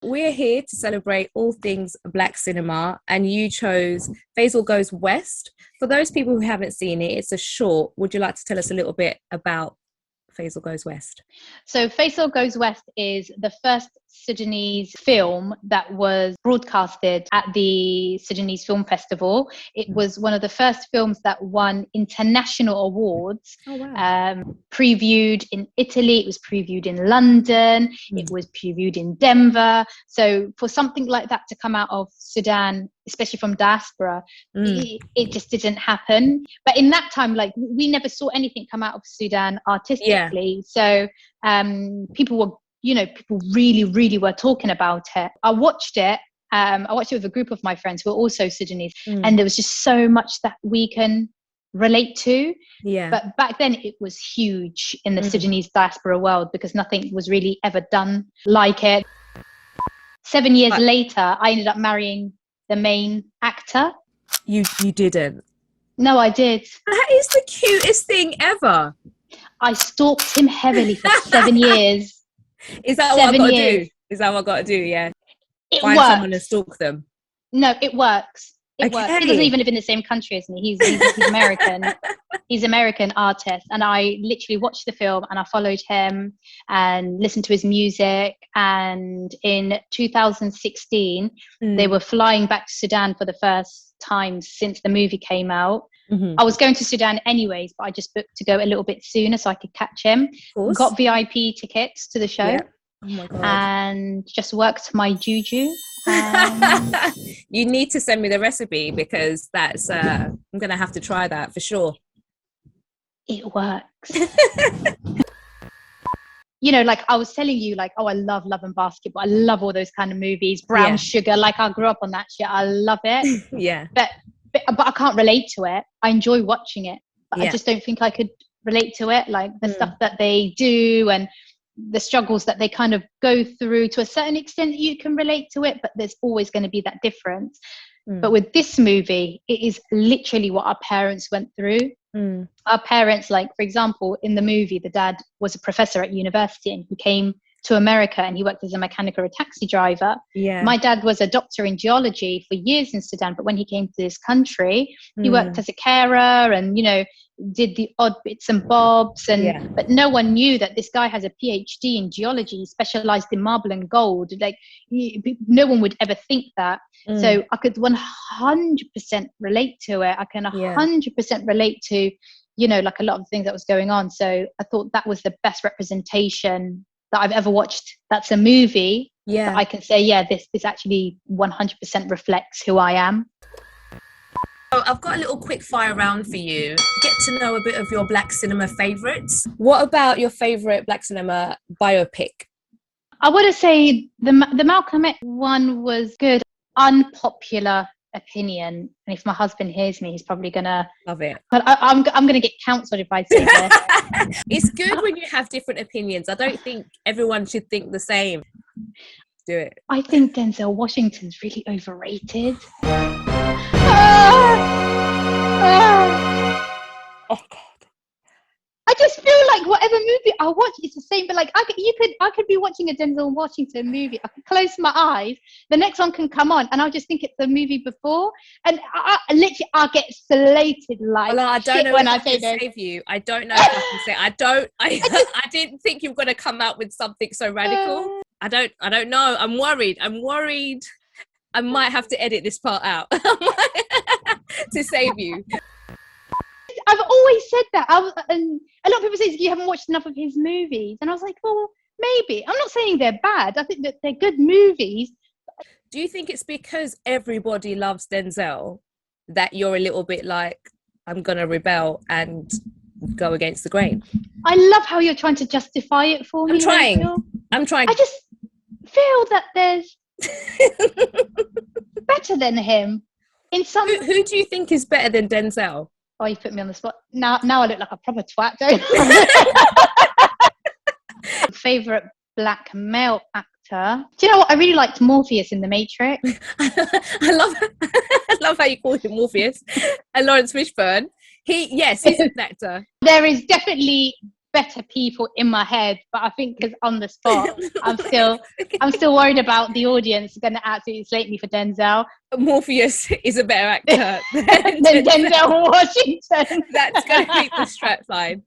We're here to celebrate all things Black cinema, and you chose Faisal Goes West. For those people who haven't seen it, it's a short. Would you like to tell us a little bit about Faisal Goes West? So Faisal Goes West is the first Sudanese film that was broadcasted at the Sudanese Film Festival. It was one of the first films that won international awards. Oh, wow. Previewed in Italy, it was previewed in London, it was previewed in Denver. So for something like that to come out of Sudan, especially from diaspora, it just didn't happen. But in that time, like, we never saw anything come out of Sudan artistically. So people really were talking about it. I watched it with a group of my friends who are also Sudanese, and there was just so much that we can relate to. But back then it was huge in the Sudanese diaspora world because nothing was really ever done like it. 7 years later, I ended up marrying the main actor. You didn't? No, I did. That is the cutest thing ever. I stalked him heavily for 7 years. Is that what I got to do? Is that what I got to do? Yeah. Find someone and stalk them. No, it works. It works. He doesn't even live in the same country as me. He's American. He's an American artist. And I literally watched the film and I followed him and listened to his music. And in 2016, they were flying back to Sudan for the first time since the movie came out. I was going to Sudan anyways, but I just booked to go a little bit sooner so I could catch him. Got VIP tickets to the show. Yeah. Oh my God. And just worked my juju. You need to send me the recipe because that's I'm gonna have to try that for sure. It works. You know, like I was telling you, like, oh, I love Love and Basketball. I love all those kind of movies. Brown Sugar, like I grew up on that shit. I love it. But I can't relate to it. I enjoy watching it, but I just don't think I could relate to it. Like the stuff that they do and the struggles that they kind of go through, to a certain extent you can relate to it, but there's always going to be that difference. But with this movie, it is literally what our parents went through. Our parents, like, for example, in the movie, the dad was a professor at university and he came to America and he worked as a mechanic or a taxi driver. My dad was a doctor in geology for years in Sudan, but when he came to this country, he worked as a carer and, you know, did the odd bits and bobs, and but no one knew that this guy has a PhD in geology, specialized in marble and gold. Like, no one would ever think that. So I could 100% relate to it. I can 100% relate to, you know, like a lot of things that was going on. So I thought that was the best representation that I've ever watched. That's a movie that I can say, this actually 100% reflects who I am. So I've got a little quick fire round for you. Get to know a bit of your Black cinema favourites. What about your favourite Black cinema biopic? I would say the Malcolm X one was good. Unpopular opinion, and if my husband hears me, he's probably gonna love it. But I'm gonna get cancelled if I say this. It's good when you have different opinions. I don't think everyone should think the same. Do it. I think Denzel Washington's really overrated. Oh God. I just feel like whatever movie I watch, it's the same. But like, I could be watching a Denzel Washington movie. I could close my eyes. The next one can come on, and I'll just think it's the movie before. And I'll get slated like. Well, I don't know when I can save you. I don't know if I can say. I didn't think you were going to come out with something so radical. I don't know. I'm worried. I might have to edit this part out to save you. I've always said that. And a lot of people say you haven't watched enough of his movies, and I was like, well, maybe. I'm not saying they're bad. I think that they're good movies. Do you think it's because everybody loves Denzel that you're a little bit like, I'm gonna rebel and go against the grain? I love how you're trying to justify it for me. I'm trying. I just feel that there's better than him in some. Who do you think is better than Denzel? Oh, you put me on the spot. Now I look like a proper twat, don't I? Favorite Black male actor. Do you know what? I really liked Morpheus in The Matrix. I love how you call him Morpheus. And Lawrence Fishburne. He's an actor. There is definitely better people in my head, but I think because on the spot, I'm still worried about the audience going to absolutely slate me for Denzel. Morpheus is a better actor than Denzel Washington. That's going to be the strap line.